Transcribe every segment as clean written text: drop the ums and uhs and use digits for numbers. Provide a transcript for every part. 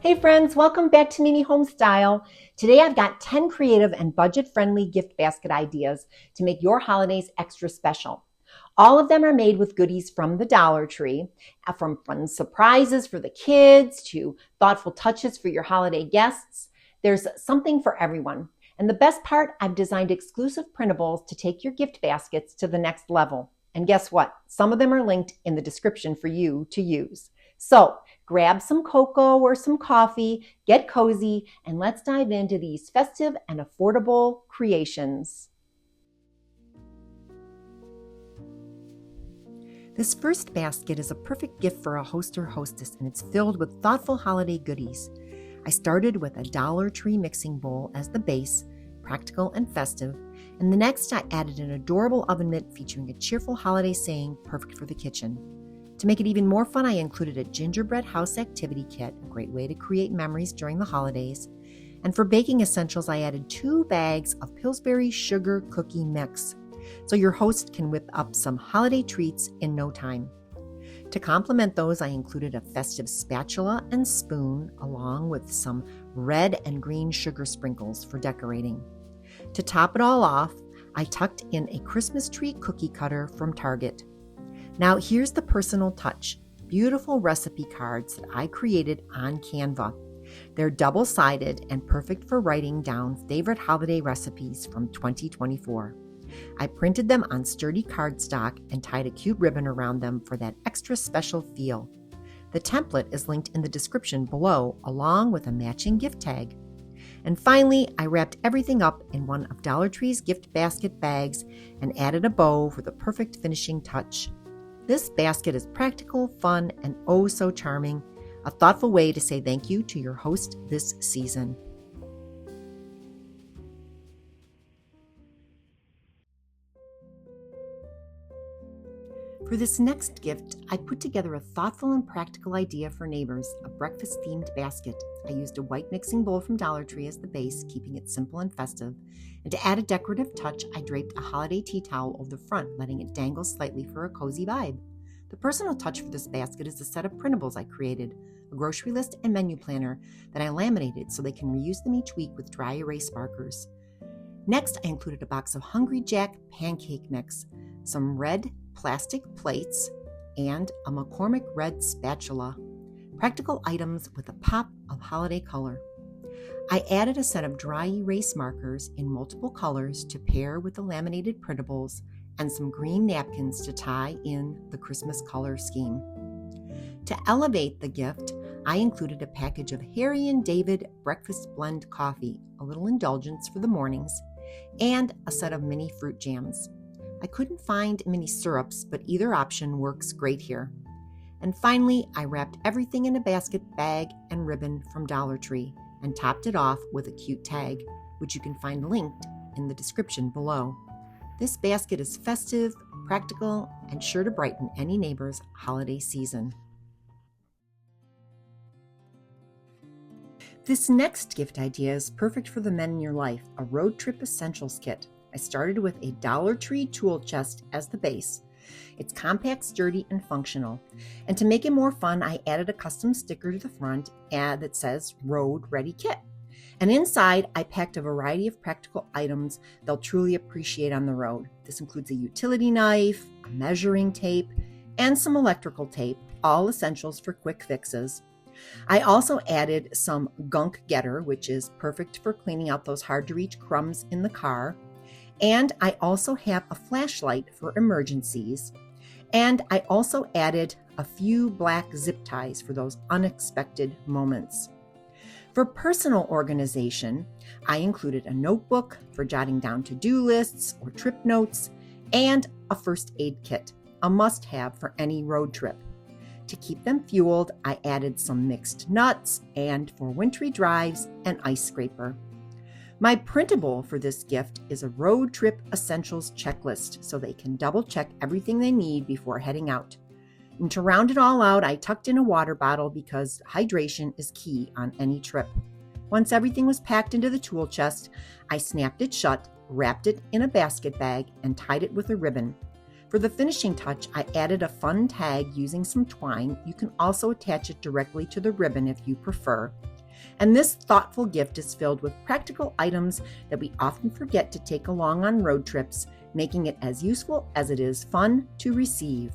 Hey friends, welcome back to Mimi Home Style. Today I've got 10 creative and budget-friendly gift basket ideas to make your holidays extra special. All of them are made with goodies from the Dollar Tree, from fun surprises for the kids to thoughtful touches for your holiday guests. There's something for everyone. And the best part, I've designed exclusive printables to take your gift baskets to the next level. And guess what? Some of them are linked in the description for you to use. So grab some cocoa or some coffee, get cozy, and let's dive into these festive and affordable creations. This first basket is a perfect gift for a host or hostess, and it's filled with thoughtful holiday goodies. I started with a Dollar Tree mixing bowl as the base, practical and festive, and the next I added an adorable oven mitt featuring a cheerful holiday saying, perfect for the kitchen. To make it even more fun, I included a gingerbread house activity kit, a great way to create memories during the holidays. And for baking essentials, I added 2 bags of Pillsbury sugar cookie mix, so your host can whip up some holiday treats in no time. To complement those, I included a festive spatula and spoon, along with some red and green sugar sprinkles for decorating. To top it all off, I tucked in a Christmas tree cookie cutter from Target. Now here's the personal touch, beautiful recipe cards that I created on Canva. They're double-sided and perfect for writing down favorite holiday recipes from 2024. I printed them on sturdy cardstock and tied a cute ribbon around them for that extra special feel. The template is linked in the description below, along with a matching gift tag. And finally, I wrapped everything up in one of Dollar Tree's gift basket bags and added a bow for the perfect finishing touch. This basket is practical, fun, and oh so charming, a thoughtful way to say thank you to your host this season. For this next gift, I put together a thoughtful and practical idea for neighbors, a breakfast-themed basket. I used a white mixing bowl from Dollar Tree as the base, keeping it simple and festive. And to add a decorative touch, I draped a holiday tea towel over the front, letting it dangle slightly for a cozy vibe. The personal touch for this basket is a set of printables I created, a grocery list and menu planner that I laminated so they can reuse them each week with dry erase markers. Next, I included a box of Hungry Jack pancake mix, some red plastic plates, and a McCormick red spatula. Practical items with a pop of holiday color. I added a set of dry erase markers in multiple colors to pair with the laminated printables and some green napkins to tie in the Christmas color scheme. To elevate the gift, I included a package of Harry and David breakfast blend coffee, a little indulgence for the mornings, and a set of mini fruit jams. I couldn't find mini syrups, but either option works great here. And finally, I wrapped everything in a basket bag and ribbon from Dollar Tree and topped it off with a cute tag, which you can find linked in the description below. This basket is festive, practical, and sure to brighten any neighbor's holiday season. This next gift idea is perfect for the men in your life, a road trip essentials kit. I started with a Dollar Tree tool chest as the base. It's compact, sturdy, and functional. And to make it more fun, I added a custom sticker to the front that says Road Ready Kit. And inside, I packed a variety of practical items they'll truly appreciate on the road. This includes a utility knife, a measuring tape, and some electrical tape, all essentials for quick fixes. I also added some gunk getter, which is perfect for cleaning out those hard-to-reach crumbs in the car. And I also have a flashlight for emergencies. And I also added a few black zip ties for those unexpected moments. For personal organization, I included a notebook for jotting down to-do lists or trip notes, and a first aid kit, a must-have for any road trip. To keep them fueled, I added some mixed nuts, and for wintry drives, an ice scraper. My printable for this gift is a road trip essentials checklist so they can double check everything they need before heading out. And to round it all out, I tucked in a water bottle because hydration is key on any trip. Once everything was packed into the tool chest, I snapped it shut, wrapped it in a basket bag, and tied it with a ribbon. For the finishing touch, I added a fun tag using some twine. You can also attach it directly to the ribbon if you prefer. And this thoughtful gift is filled with practical items that we often forget to take along on road trips, making it as useful as it is fun to receive.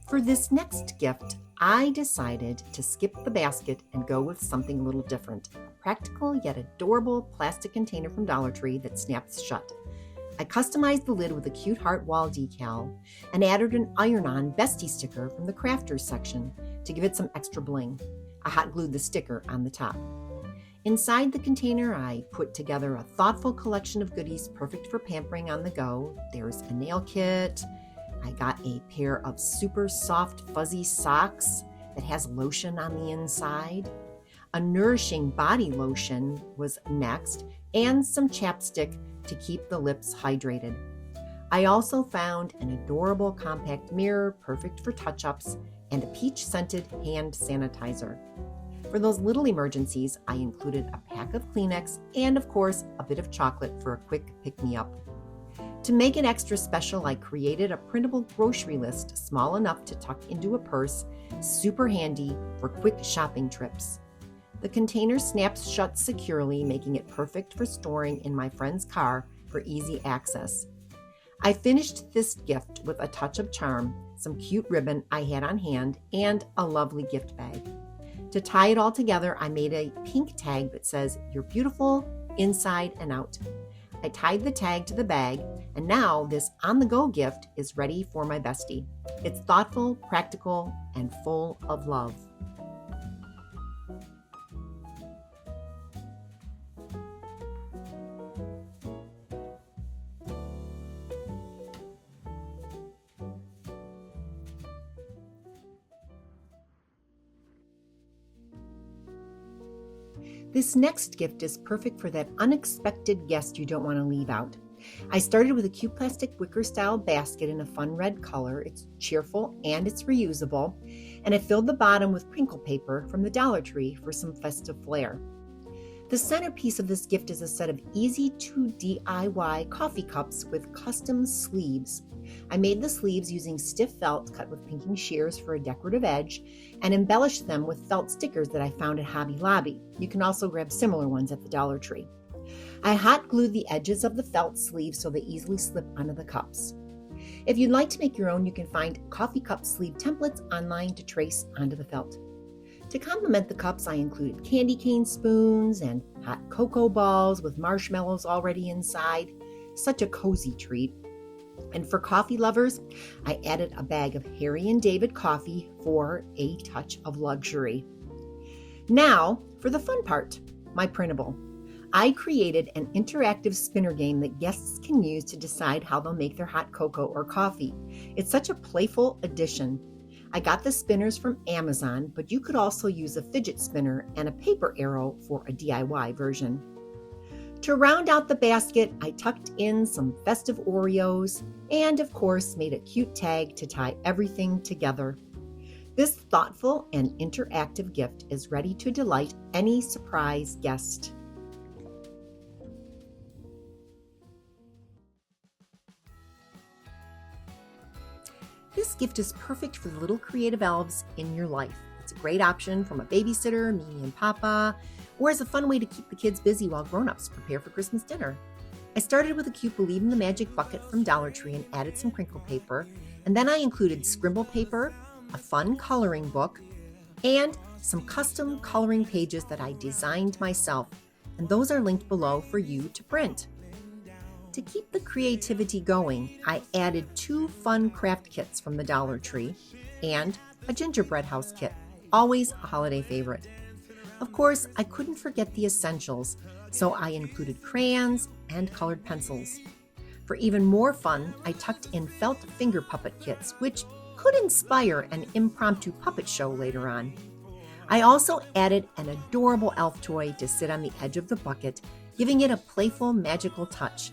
For this next gift, I decided to skip the basket and go with something a little different. A practical yet adorable plastic container from Dollar Tree that snaps shut. I customized the lid with a cute heart wall decal and added an iron-on bestie sticker from the crafters section to give it some extra bling. I hot glued the sticker on the top. Inside the container, I put together a thoughtful collection of goodies perfect for pampering on the go. There's a nail kit. I got a pair of super soft fuzzy socks that has lotion on the inside. A nourishing body lotion was next, and some chapstick to keep the lips hydrated. I also found an adorable compact mirror, perfect for touch-ups, and a peach-scented hand sanitizer. For those little emergencies, I included a pack of Kleenex and, of course, a bit of chocolate for a quick pick-me-up. To make it extra special, I created a printable grocery list small enough to tuck into a purse, super handy for quick shopping trips. The container snaps shut securely, making it perfect for storing in my friend's car for easy access. I finished this gift with a touch of charm, some cute ribbon I had on hand, and a lovely gift bag. To tie it all together, I made a pink tag that says, "You're beautiful, inside and out." I tied the tag to the bag, and now this on-the-go gift is ready for my bestie. It's thoughtful, practical, and full of love. This next gift is perfect for that unexpected guest you don't want to leave out. I started with a cute plastic wicker style basket in a fun red color. It's cheerful and it's reusable. And I filled the bottom with crinkle paper from the Dollar Tree for some festive flair. The centerpiece of this gift is a set of easy to DIY coffee cups with custom sleeves. I made the sleeves using stiff felt cut with pinking shears for a decorative edge and embellished them with felt stickers that I found at Hobby Lobby. You can also grab similar ones at the Dollar Tree. I hot glued the edges of the felt sleeves so they easily slip onto the cups. If you'd like to make your own, you can find coffee cup sleeve templates online to trace onto the felt. To complement the cups, I included candy cane spoons and hot cocoa balls with marshmallows already inside. Such a cozy treat. And for coffee lovers, I added a bag of Harry and David coffee for a touch of luxury. Now, for the fun part, my printable. I created an interactive spinner game that guests can use to decide how they'll make their hot cocoa or coffee. It's such a playful addition. I got the spinners from Amazon, but you could also use a fidget spinner and a paper arrow for a DIY version. To round out the basket, I tucked in some festive Oreos and, of course, made a cute tag to tie everything together. This thoughtful and interactive gift is ready to delight any surprise guest. This gift is perfect for the little creative elves in your life. It's a great option from a babysitter, Mimi and Papa, or as a fun way to keep the kids busy while grown-ups prepare for Christmas dinner. I started with a cute Believe in the Magic bucket from Dollar Tree and added some crinkle paper, and then I included scribble paper, a fun coloring book, and some custom coloring pages that I designed myself, and those are linked below for you to print. To keep the creativity going, I added 2 fun craft kits from the Dollar Tree and a gingerbread house kit, always a holiday favorite. Of course, I couldn't forget the essentials, so I included crayons and colored pencils. For even more fun, I tucked in felt finger puppet kits, which could inspire an impromptu puppet show later on. I also added an adorable elf toy to sit on the edge of the bucket, giving it a playful, magical touch.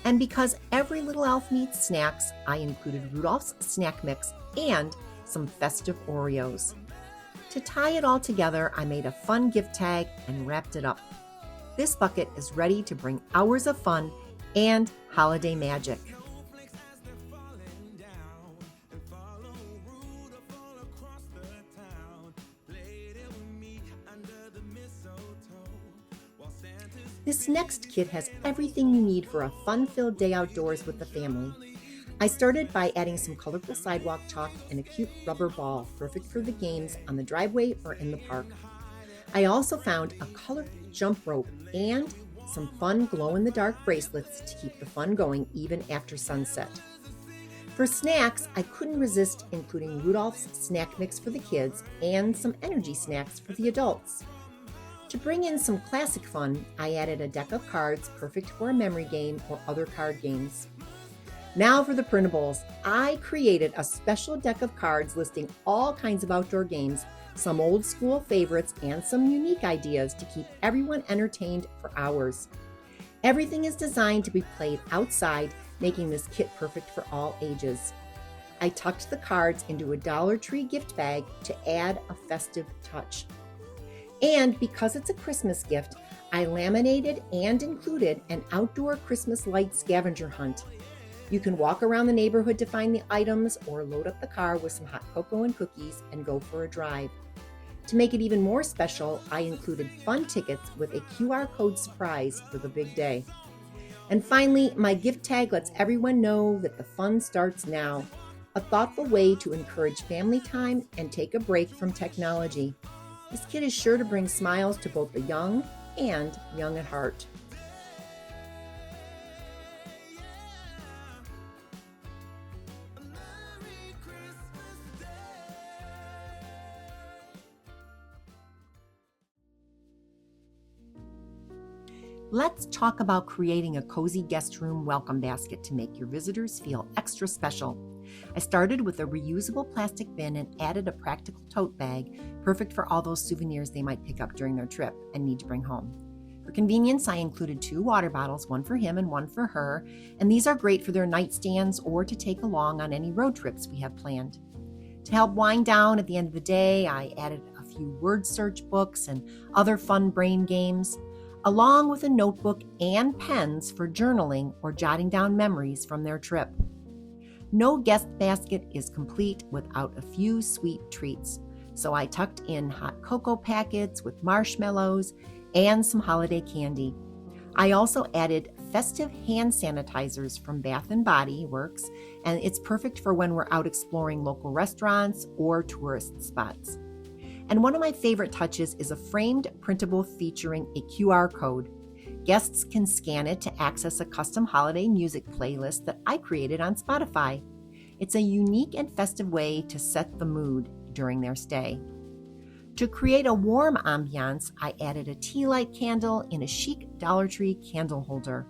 And because every little elf needs snacks, I included Rudolph's snack mix and some festive Oreos. To tie it all together, I made a fun gift tag and wrapped it up. This bucket is ready to bring hours of fun and holiday magic. This next kit has everything you need for a fun-filled day outdoors with the family. I started by adding some colorful sidewalk chalk and a cute rubber ball, perfect for the games on the driveway or in the park. I also found a colorful jump rope and some fun glow-in-the-dark bracelets to keep the fun going even after sunset. For snacks, I couldn't resist including Rudolph's snack mix for the kids and some energy snacks for the adults. To bring in some classic fun, I added a deck of cards perfect for a memory game or other card games. Now for the printables. I created a special deck of cards listing all kinds of outdoor games, some old school favorites, and some unique ideas to keep everyone entertained for hours. Everything is designed to be played outside, making this kit perfect for all ages. I tucked the cards into a Dollar Tree gift bag to add a festive touch. And because it's a Christmas gift, I laminated and included an outdoor Christmas light scavenger hunt. You can walk around the neighborhood to find the items or load up the car with some hot cocoa and cookies and go for a drive. To make it even more special, I included fun tickets with a QR code surprise for the big day. And finally, my gift tag lets everyone know that the fun starts now, a thoughtful way to encourage family time and take a break from technology. This kit is sure to bring smiles to both the young and young at heart. Let's talk about creating a cozy guest room welcome basket to make your visitors feel extra special. I started with a reusable plastic bin and added a practical tote bag, perfect for all those souvenirs they might pick up during their trip and need to bring home. For convenience, I included 2 water bottles, one for him and one for her, and these are great for their nightstands or to take along on any road trips we have planned. To help wind down at the end of the day, I added a few word search books and other fun brain games, along with a notebook and pens for journaling or jotting down memories from their trip. No guest basket is complete without a few sweet treats, so I tucked in hot cocoa packets with marshmallows and some holiday candy. I also added festive hand sanitizers from Bath & Body Works, and it's perfect for when we're out exploring local restaurants or tourist spots. And one of my favorite touches is a framed printable featuring a QR code. Guests can scan it to access a custom holiday music playlist that I created on Spotify. It's a unique and festive way to set the mood during their stay. To create a warm ambiance, I added a tea light candle in a chic Dollar Tree candle holder.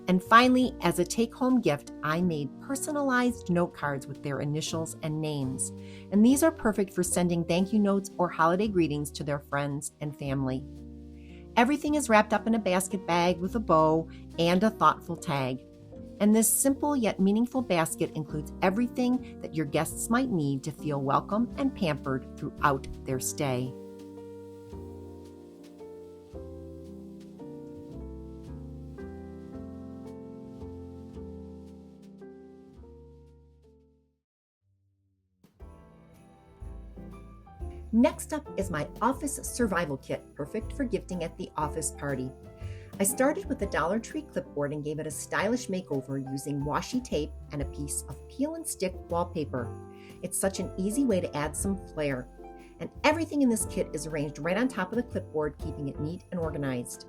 And finally, as a take-home gift, I made personalized note cards with their initials and names. And these are perfect for sending thank you notes or holiday greetings to their friends and family. Everything is wrapped up in a basket bag with a bow and a thoughtful tag. And this simple yet meaningful basket includes everything that your guests might need to feel welcome and pampered throughout their stay. Next up is my office survival kit, perfect for gifting at the office party. I started with a Dollar Tree clipboard and gave it a stylish makeover using washi tape and a piece of peel and stick wallpaper. It's such an easy way to add some flair. And everything in this kit is arranged right on top of the clipboard, keeping it neat and organized.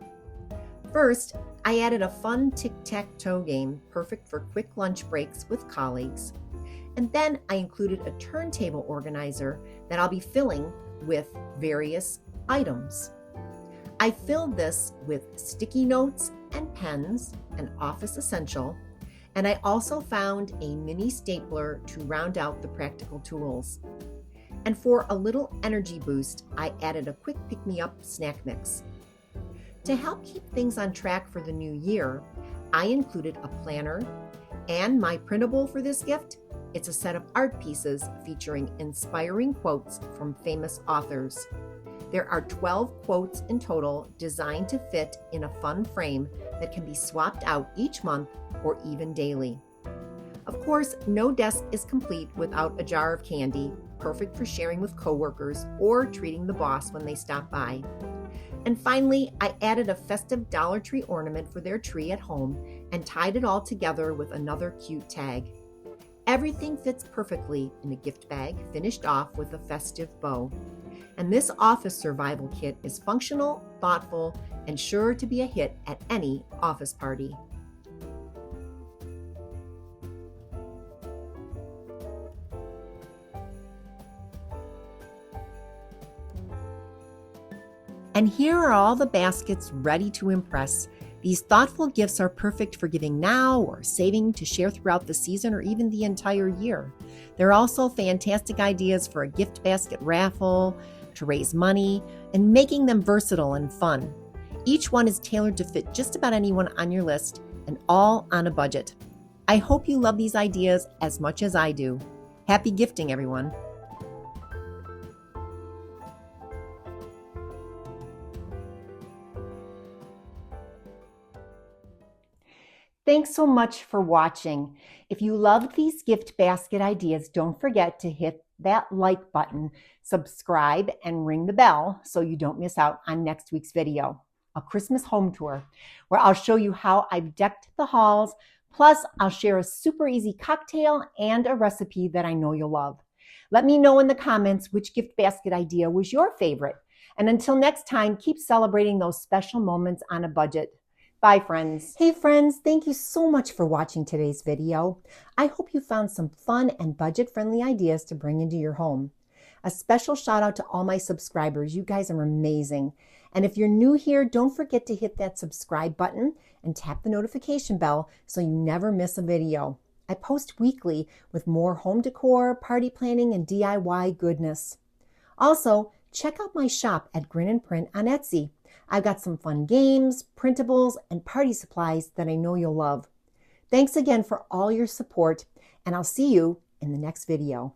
First, I added a fun tic-tac-toe game, perfect for quick lunch breaks with colleagues. And then I included a turntable organizer that I'll be filling with various items. I filled this with sticky notes and pens, an office essential, And I also found a mini stapler to round out the practical tools. And for a little energy boost, I added a quick pick-me-up snack mix. To help keep things on track for the new year, I included a planner and my printable for this gift. It's a set of art pieces featuring inspiring quotes from famous authors. There are 12 quotes in total designed to fit in a fun frame that can be swapped out each month or even daily. Of course, no desk is complete without a jar of candy, perfect for sharing with coworkers or treating the boss when they stop by. And finally, I added a festive Dollar Tree ornament for their tree at home and tied it all together with another cute tag. Everything fits perfectly in a gift bag, finished off with a festive bow. And this office survival kit is functional, thoughtful, and sure to be a hit at any office party. And here are all the baskets ready to impress. These thoughtful gifts are perfect for giving now or saving to share throughout the season or even the entire year. They're also fantastic ideas for a gift basket raffle, to raise money, and making them versatile and fun. Each one is tailored to fit just about anyone on your list and all on a budget. I hope you love these ideas as much as I do. Happy gifting, everyone. Thanks so much for watching. If you loved these gift basket ideas, don't forget to hit that like button, subscribe, and ring the bell so you don't miss out on next week's video, a Christmas home tour, where I'll show you how I've decked the halls. Plus, I'll share a super easy cocktail and a recipe that I know you'll love. Let me know in the comments which gift basket idea was your favorite. And until next time, keep celebrating those special moments on a budget. Bye, friends. Hey, friends, thank you so much for watching today's video. I hope you found some fun and budget-friendly ideas to bring into your home. A special shout out to all my subscribers. You guys are amazing. And if you're new here, don't forget to hit that subscribe button and tap the notification bell so you never miss a video. I post weekly with more home decor, party planning, and DIY goodness. Also, check out my shop at Grin & Print on Etsy. I've got some fun games, printables, and party supplies that I know you'll love. Thanks again for all your support, and I'll see you in the next video.